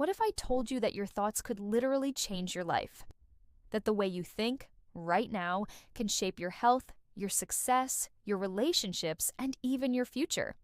What if I told you that your thoughts could literally change your life? That the way you think, right now, can shape your health, your success, your relationships, and even your future.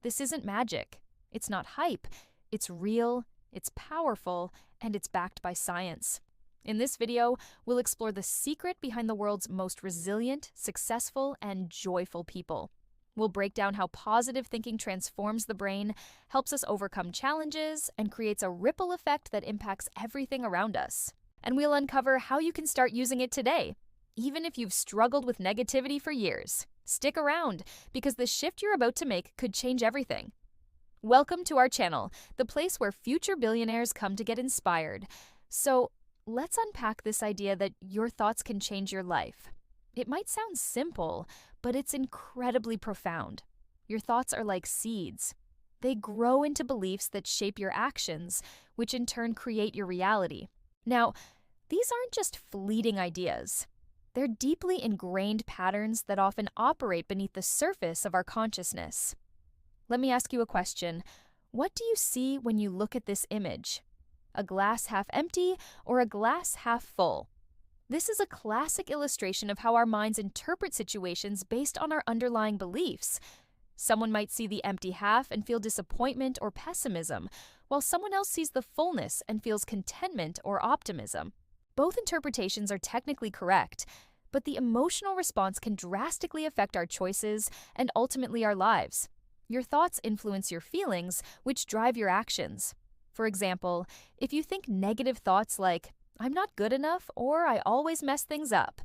This isn't magic. It's not hype. It's real, it's powerful, and it's backed by science. In this video, we'll explore the secret behind the world's most resilient, successful, and joyful people. We'll break down how positive thinking transforms the brain, helps us overcome challenges, and creates a ripple effect that impacts everything around us. And we'll uncover how you can start using it today, even if you've struggled with negativity for years. Stick around, because the shift you're about to make could change everything. Welcome to our channel, the place where future billionaires come to get inspired. So, let's unpack this idea that your thoughts can change your life. It might sound simple, but it's incredibly profound. Your thoughts are like seeds. They grow into beliefs that shape your actions, which in turn create your reality. Now, these aren't just fleeting ideas. They're deeply ingrained patterns that often operate beneath the surface of our consciousness. Let me ask you a question. What do you see when you look at this image? A glass half empty or a glass half full? This is a classic illustration of how our minds interpret situations based on our underlying beliefs. Someone might see the empty half and feel disappointment or pessimism, while someone else sees the fullness and feels contentment or optimism. Both interpretations are technically correct, but the emotional response can drastically affect our choices and ultimately our lives. Your thoughts influence your feelings, which drive your actions. For example, if you think negative thoughts like, "I'm not good enough," or "I always mess things up,"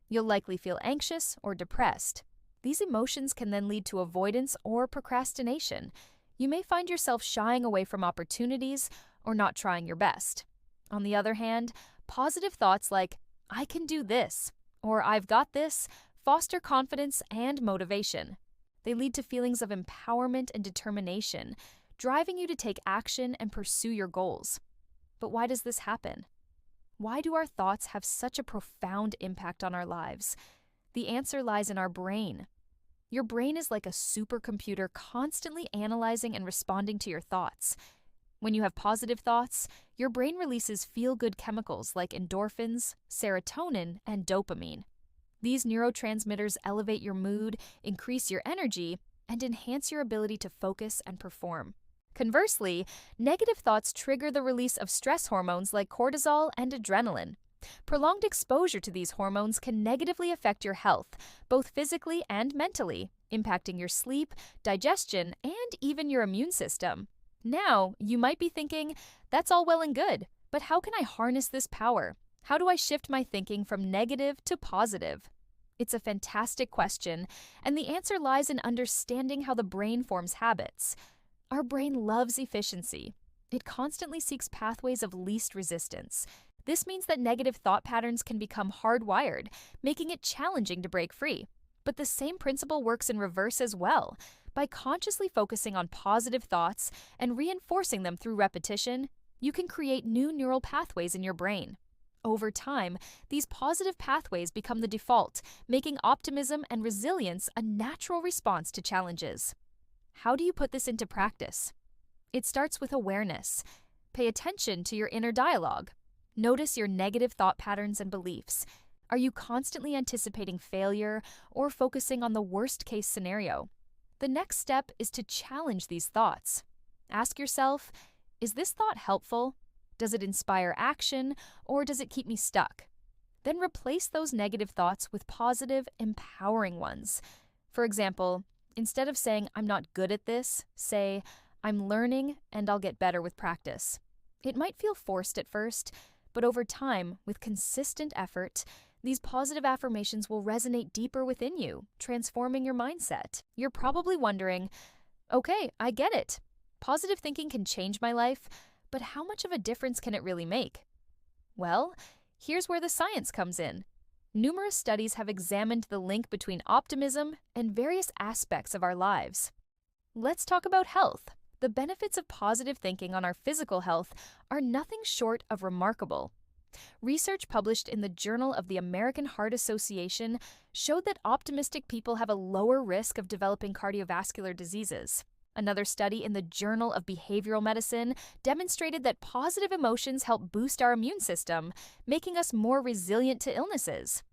you'll likely feel anxious or depressed. These emotions can then lead to avoidance or procrastination. You may find yourself shying away from opportunities or not trying your best. On the other hand, positive thoughts like, "I can do this," or "I've got this," foster confidence and motivation. They lead to feelings of empowerment and determination, driving you to take action and pursue your goals. But why does this happen? Why do our thoughts have such a profound impact on our lives? The answer lies in our brain. Your brain is like a supercomputer constantly analyzing and responding to your thoughts. When you have positive thoughts, your brain releases feel-good chemicals like endorphins, serotonin, and dopamine. These neurotransmitters elevate your mood, increase your energy, and enhance your ability to focus and perform. Conversely, negative thoughts trigger the release of stress hormones like cortisol and adrenaline. Prolonged exposure to these hormones can negatively affect your health, both physically and mentally, impacting your sleep, digestion, and even your immune system. Now, you might be thinking, that's all well and good, but how can I harness this power? How do I shift my thinking from negative to positive? It's a fantastic question, and the answer lies in understanding how the brain forms habits. Our brain loves efficiency. It constantly seeks pathways of least resistance. This means that negative thought patterns can become hardwired, making it challenging to break free. But the same principle works in reverse as well. By consciously focusing on positive thoughts and reinforcing them through repetition, you can create new neural pathways in your brain. Over time, these positive pathways become the default, making optimism and resilience a natural response to challenges. How do you put this into practice? It starts with awareness. Pay attention to your inner dialogue. Notice your negative thought patterns and beliefs. Are you constantly anticipating failure or focusing on the worst-case scenario? The next step is to challenge these thoughts. Ask yourself, is this thought helpful? Does it inspire action, or does it keep me stuck? Then replace those negative thoughts with positive, empowering ones. For example, instead of saying, "I'm not good at this," say, "I'm learning and I'll get better with practice." It might feel forced at first, but over time, with consistent effort, these positive affirmations will resonate deeper within you, transforming your mindset. You're probably wondering, okay, I get it. Positive thinking can change my life, but how much of a difference can it really make? Well, here's where the science comes in. Numerous studies have examined the link between optimism and various aspects of our lives. Let's talk about health. The benefits of positive thinking on our physical health are nothing short of remarkable. Research published in the Journal of the American Heart Association showed that optimistic people have a lower risk of developing cardiovascular diseases. Another study in the Journal of Behavioral Medicine demonstrated that positive emotions help boost our immune system, making us more resilient to illnesses.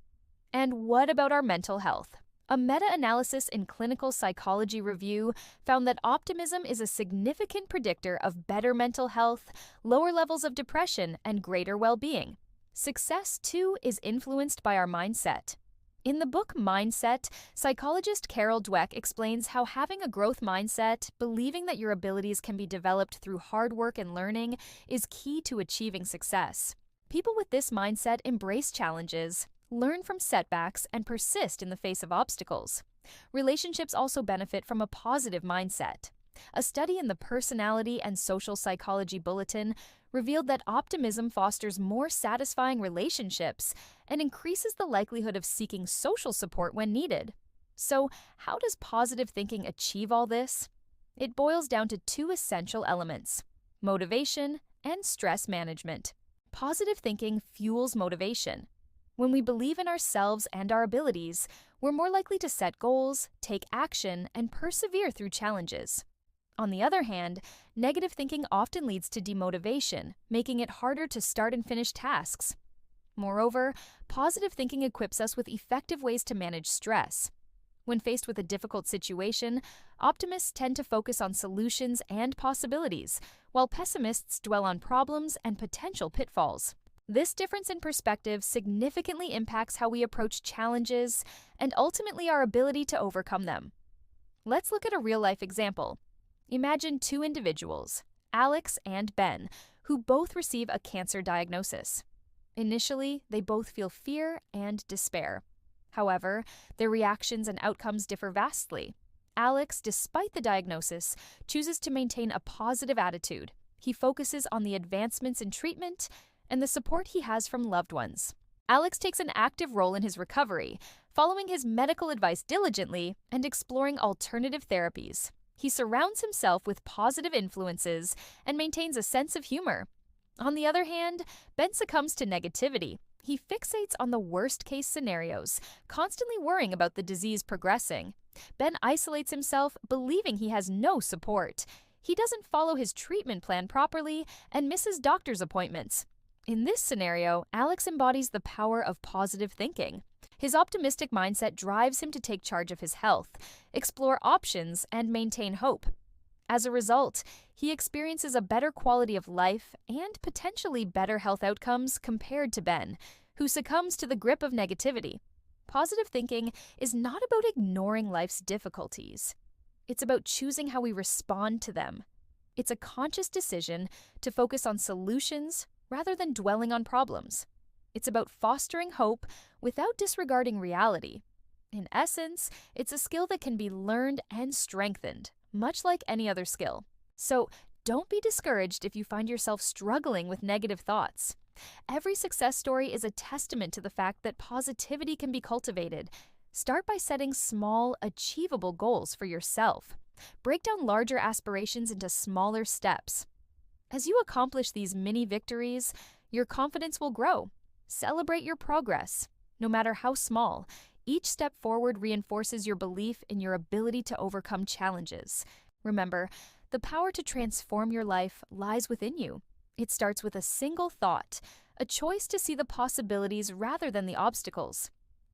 And what about our mental health? A meta-analysis in Clinical Psychology Review found that optimism is a significant predictor of better mental health, lower levels of depression, and greater well-being. Success, too, is influenced by our mindset. In the book Mindset, psychologist Carol Dweck explains how having a growth mindset, believing that your abilities can be developed through hard work and learning, is key to achieving success. People with this mindset embrace challenges, learn from setbacks, and persist in the face of obstacles. Relationships also benefit from a positive mindset. A study in the Personality and Social Psychology Bulletin revealed that optimism fosters more satisfying relationships and increases the likelihood of seeking social support when needed. So, how does positive thinking achieve all this? It boils down to two essential elements: motivation and stress management. Positive thinking fuels motivation. When we believe in ourselves and our abilities, we're more likely to set goals, take action, and persevere through challenges. On the other hand, negative thinking often leads to demotivation, making it harder to start and finish tasks. Moreover, positive thinking equips us with effective ways to manage stress. When faced with a difficult situation, optimists tend to focus on solutions and possibilities, while pessimists dwell on problems and potential pitfalls. This difference in perspective significantly impacts how we approach challenges and ultimately our ability to overcome them. Let's look at a real-life example. Imagine two individuals, Alex and Ben, who both receive a cancer diagnosis. Initially, they both feel fear and despair. However, their reactions and outcomes differ vastly. Alex, despite the diagnosis, chooses to maintain a positive attitude. He focuses on the advancements in treatment and the support he has from loved ones. Alex takes an active role in his recovery, following his medical advice diligently and exploring alternative therapies. He surrounds himself with positive influences and maintains a sense of humor. On the other hand, Ben succumbs to negativity. He fixates on the worst-case scenarios, constantly worrying about the disease progressing. Ben isolates himself, believing he has no support. He doesn't follow his treatment plan properly and misses doctor's appointments. In this scenario, Alex embodies the power of positive thinking. His optimistic mindset drives him to take charge of his health, explore options, and maintain hope. As a result, he experiences a better quality of life and potentially better health outcomes compared to Ben, who succumbs to the grip of negativity. Positive thinking is not about ignoring life's difficulties. It's about choosing how we respond to them. It's a conscious decision to focus on solutions rather than dwelling on problems. It's about fostering hope without disregarding reality. In essence, it's a skill that can be learned and strengthened, much like any other skill. So, don't be discouraged if you find yourself struggling with negative thoughts. Every success story is a testament to the fact that positivity can be cultivated. Start by setting small, achievable goals for yourself. Break down larger aspirations into smaller steps. As you accomplish these mini victories, your confidence will grow. Celebrate your progress. No matter how small, each step forward reinforces your belief in your ability to overcome challenges. Remember, the power to transform your life lies within you. It starts with a single thought, a choice to see the possibilities rather than the obstacles.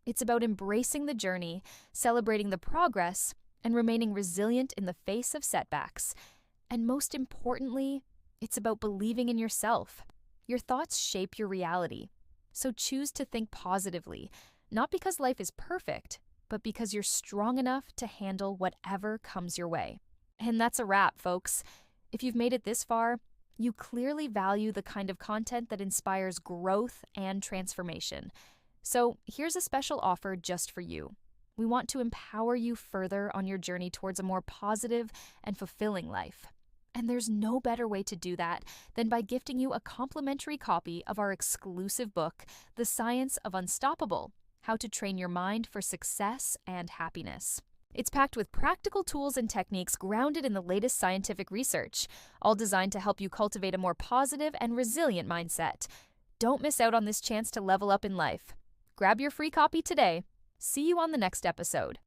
It's about embracing the journey, celebrating the progress, and remaining resilient in the face of setbacks. And most importantly, it's about believing in yourself. Your thoughts shape your reality. So choose to think positively, not because life is perfect, but because you're strong enough to handle whatever comes your way. And that's a wrap, folks. If you've made it this far, you clearly value the kind of content that inspires growth and transformation. So here's a special offer just for you. We want to empower you further on your journey towards a more positive and fulfilling life. And there's no better way to do that than by gifting you a complimentary copy of our exclusive book, The Science of Unstoppable: How to Train Your Mind for Success and Happiness. It's packed with practical tools and techniques grounded in the latest scientific research, all designed to help you cultivate a more positive and resilient mindset. Don't miss out on this chance to level up in life. Grab your free copy today. See you on the next episode.